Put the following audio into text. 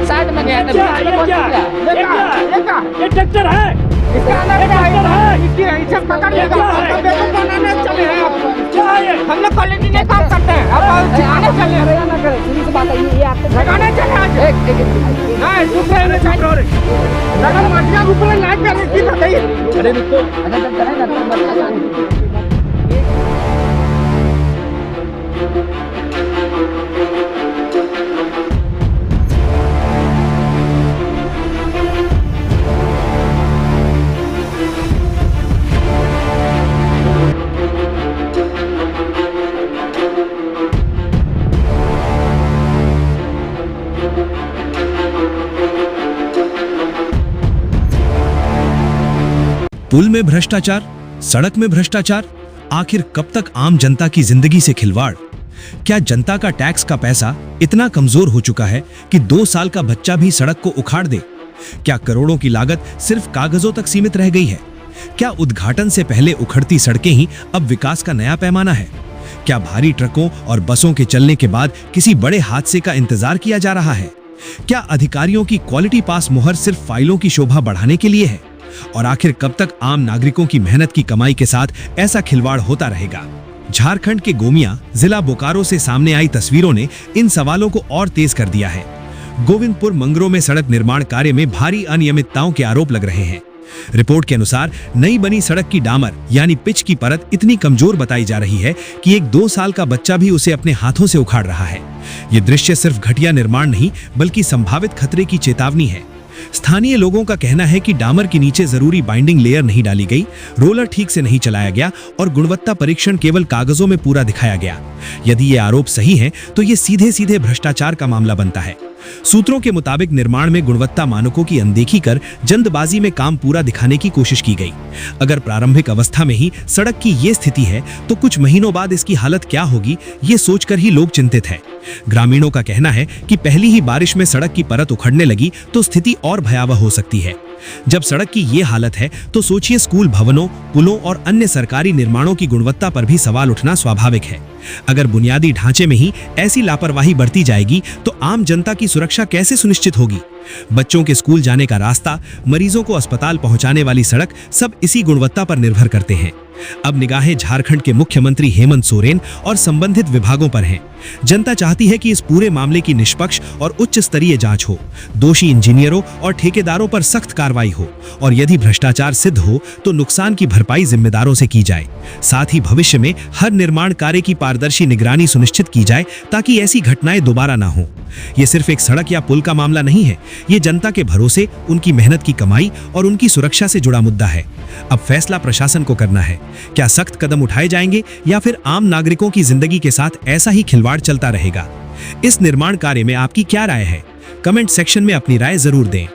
Side में गया था। ये ट्रैक्टर है, इसका अलग ट्रैक्टर है, इसे पकड़ लेगा। बेवकूफ बनाने चले हैं आप। क्या है ये? हम लोग क्वालिटी नहीं काम करते हैं। आप सिखाने चले हैं। ना करें, सीधी सी बात है, ये आपको सिखाने चले आज। नहीं, दूसरे ने चल रहे हैं। लगा मटिया ऊपर लाइट पे रखी था नहीं। अरे रुको, पुल में भ्रष्टाचार, सड़क में भ्रष्टाचार, आखिर कब तक आम जनता की जिंदगी से खिलवाड़? क्या जनता का टैक्स का पैसा इतना कमजोर हो चुका है कि 2 साल का बच्चा भी सड़क को उखाड़ दे? क्या करोड़ों की लागत सिर्फ कागजों तक सीमित रह गई है? क्या उद्घाटन से पहले उखड़ती सड़कें ही अब विकास का नया पैमाना है? क्या भारी ट्रकों और बसों के चलने के बाद किसी बड़े हादसे का इंतजार किया जा रहा है? क्या अधिकारियों की क्वालिटी पास मुहर सिर्फ फाइलों की शोभा बढ़ाने के लिए है? और आखिर कब तक आम नागरिकों की मेहनत की कमाई के साथ ऐसा खिलवाड़ होता रहेगा? झारखंड के गोमिया जिला बोकारो से सामने आई तस्वीरों ने इन सवालों को और तेज कर दिया है। गोविंदपुर मंगरो में सड़क निर्माण कार्य में भारी अनियमितताओं के आरोप लग रहे हैं। रिपोर्ट के अनुसार नई बनी सड़क की डामर यानी पिच की परत इतनी कमजोर बताई जा रही है कि एक 2 साल का बच्चा भी उसे अपने हाथों से उखाड़ रहा है। ये दृश्य सिर्फ घटिया निर्माण नहीं बल्कि संभावित खतरे की चेतावनी है। स्थानीय लोगों का कहना है कि डामर के नीचे जरूरी बाइंडिंग लेयर नहीं डाली गई, रोलर ठीक से नहीं चलाया गया और गुणवत्ता परीक्षण केवल कागजों में पूरा दिखाया गया। यदि ये आरोप सही है तो ये सीधे सीधे भ्रष्टाचार का मामला बनता है। सूत्रों के मुताबिक निर्माण में गुणवत्ता मानकों की अनदेखी कर जल्दबाजी में काम पूरा दिखाने की कोशिश की गई। अगर प्रारंभिक अवस्था में ही सड़क की ये स्थिति है तो कुछ महीनों बाद इसकी हालत क्या होगी, ये सोचकर ही लोग चिंतित हैं। ग्रामीणों का कहना है कि पहली ही बारिश में सड़क की परत उखड़ने लगी तो स्थिति और भयावह हो सकती है। जब सड़क की ये हालत है तो सोचिए स्कूल भवनों, पुलों और अन्य सरकारी निर्माणों की गुणवत्ता पर भी सवाल उठना स्वाभाविक है। अगर बुनियादी ढांचे में ही ऐसी लापरवाही बरती जाएगी तो आम जनता की सुरक्षा कैसे सुनिश्चित होगी? बच्चों के स्कूल जाने का रास्ता, मरीजों को अस्पताल पहुंचाने वाली सड़क सब इसी गुणवत्ता पर निर्भर करते हैं। अब निगाहें झारखंड के मुख्यमंत्री हेमंत सोरेन और संबंधित विभागों पर हैं। जनता चाहती है कि इस पूरे मामले की निष्पक्ष और उच्च स्तरीय जांच हो, दोषी इंजीनियरों और ठेकेदारों पर सख्त कार्रवाई हो और यदि भ्रष्टाचार सिद्ध हो तो नुकसान की भरपाई जिम्मेदारों से की जाए। साथ ही भविष्य में हर निर्माण कार्य की पारदर्शी निगरानी सुनिश्चित की जाए ताकि ऐसी घटनाएं दोबारा ना हो। ये सिर्फ एक सड़क या पुल का मामला नहीं है, ये जनता के भरोसे, उनकी मेहनत की कमाई और उनकी सुरक्षा से जुड़ा मुद्दा है। अब फैसला प्रशासन को करना है। क्या सख्त कदम उठाए जाएंगे या फिर आम नागरिकों की जिंदगी के साथ ऐसा ही खिलवाड़ चलता रहेगा? इस निर्माण कार्य में आपकी क्या राय है? कमेंट सेक्शन में अपनी राय जरूर दें।